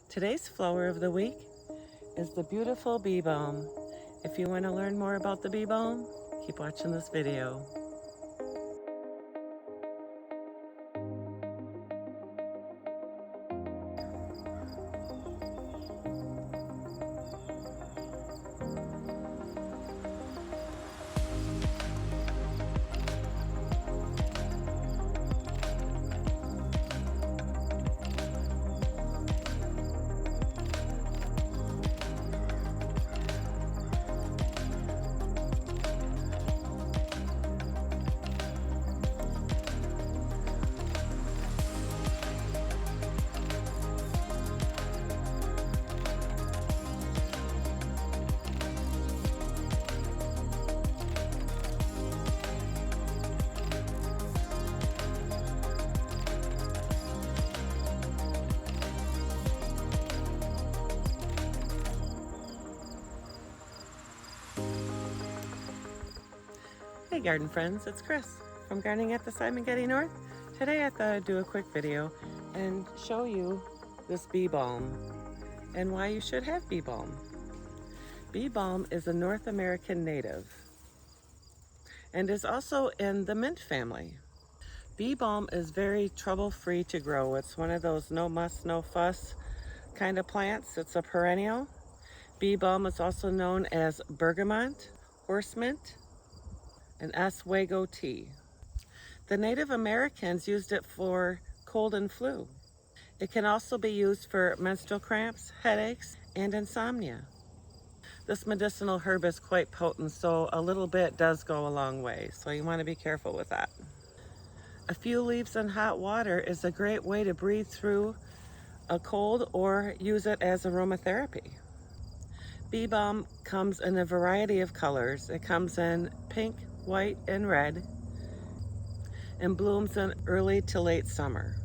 Today's flower of the week is the beautiful Bee Balm. If you want to learn more about the Bee Balm, keep watching this video. Hey garden friends, it's Chris from Gardening at the Simongetti North. Today I thought I'd do a quick video and show you this Bee Balm and why you should have Bee Balm. Bee Balm is a North American native and is also in the mint family. Bee Balm is very trouble-free to grow. It's one of those no muss, no fuss kind of plants. It's a perennial. Bee Balm is also known as bergamot, horse mint, and Oswego tea. The Native Americans used it for cold and flu. It can also be used for menstrual cramps, headaches, and insomnia. This medicinal herb is quite potent, so a little bit does go a long way, so you want to be careful with that. A few leaves in hot water is a great way to breathe through a cold or use it as aromatherapy. Bee Balm comes in a variety of colors. It comes in pink, white, and red, and blooms in early to late summer.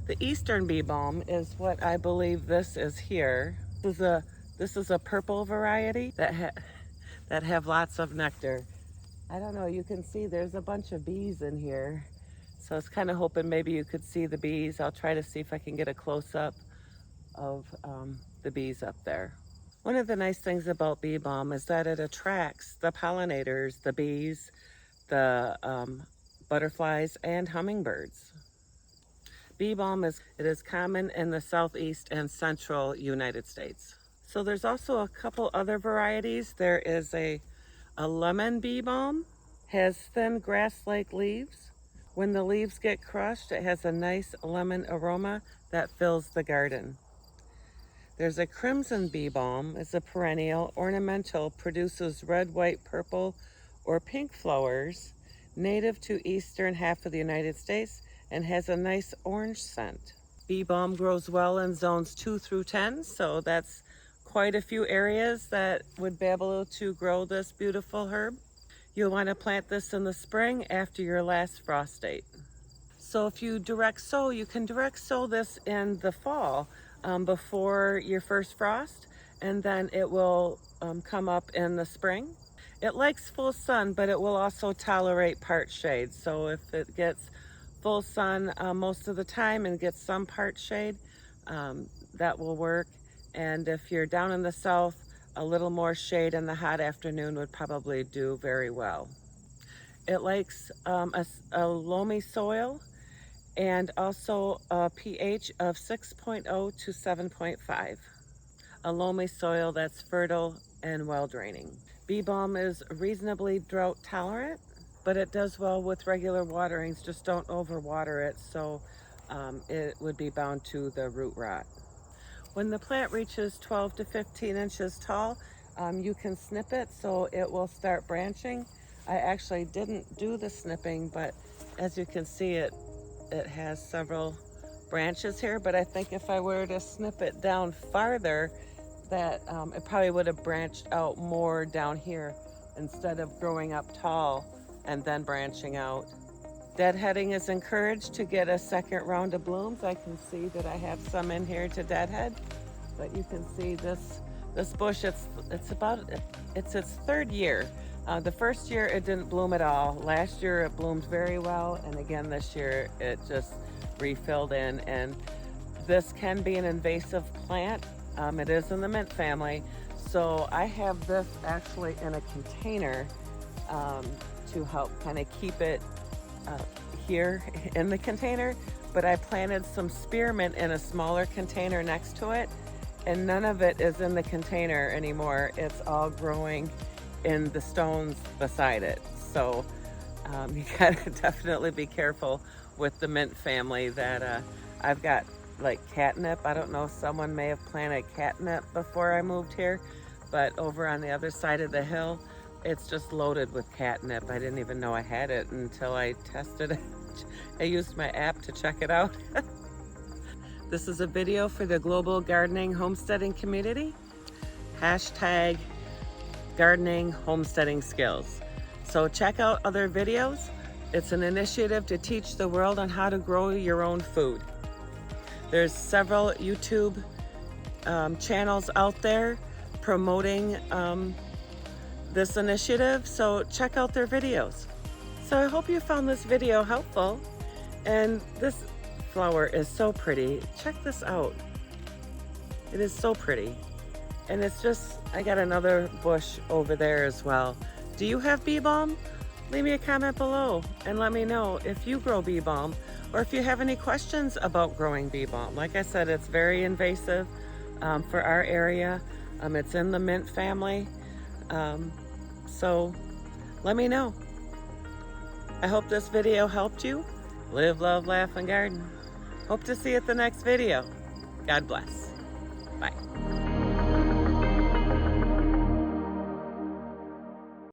The Eastern Bee Balm is what I believe this is here. This is a purple variety that have lots of nectar. I don't know, you can see there's a bunch of bees in here. So I was kind of hoping maybe you could see the bees. I'll try to see if I can get a close-up of the bees up there. One of the nice things about Bee Balm is that it attracts the pollinators, the bees, the butterflies, and hummingbirds. Bee Balm is common in the southeast and central United States. So there's also a couple other varieties. There is a lemon Bee Balm, has thin grass-like leaves. When the leaves get crushed, it has a nice lemon aroma that fills the garden. There's a crimson Bee Balm. It's a perennial, ornamental, produces red, white, purple, or pink flowers, native to eastern half of the United States, and has a nice orange scent. Bee Balm grows well in zones 2 through 10, so that's quite a few areas that would be able to grow this beautiful herb. You'll want to plant this in the spring after your last frost date. So if you direct sow, you can direct sow this in the fall before your first frost, and then it will come up in the spring. It likes full sun, but it will also tolerate part shade. So if it gets full sun most of the time and gets some part shade, that will work. And if you're down in the south, a little more shade in the hot afternoon would probably do very well. It likes a loamy soil and also a pH of 6.0 to 7.5. A loamy soil that's fertile and well draining. Bee Balm is reasonably drought tolerant, but it does well with regular waterings. Just don't overwater it, so it would be bound to the root rot. When the plant reaches 12 to 15 inches tall, you can snip it so it will start branching. I actually didn't do the snipping, but as you can see, it has several branches here, but I think if I were to snip it down farther, that it probably would have branched out more down here instead of growing up tall and then branching out. Deadheading is encouraged to get a second round of blooms. I can see that I have some in here to deadhead, but you can see this bush, it's its third year. The first year it didn't bloom at all. Last year it bloomed very well, and again this year it just refilled in, and this can be an invasive plant. It is in the mint family. So I have this actually in a container to help kind of keep it here in the container. But I planted some spearmint in a smaller container next to it, and none of it is in the container anymore. It's all growing in the stones beside it. So you gotta definitely be careful with the mint family. That I've got like catnip. I don't know, someone may have planted catnip before I moved here, but over on the other side of the hill, it's just loaded with catnip. I didn't even know I had it until I tested it. I used my app to check it out. This is a video for the global gardening homesteading community. Hashtag gardening homesteading skills. So check out other videos. It's an initiative to teach the world on how to grow your own food. There's several YouTube channels out there promoting this initiative, so check out their videos. So I hope you found this video helpful, and this flower is so pretty. Check this out. It is so pretty. And it's just, I got another bush over there as well. Do you have bee balm? Leave me a comment below and let me know if you grow bee balm, or if you have any questions about growing bee balm. Like I said, it's very invasive for our area. It's in the mint family. So let me know. I hope this video helped you. Live, love, laugh, and garden. Hope to see you at the next video. God bless.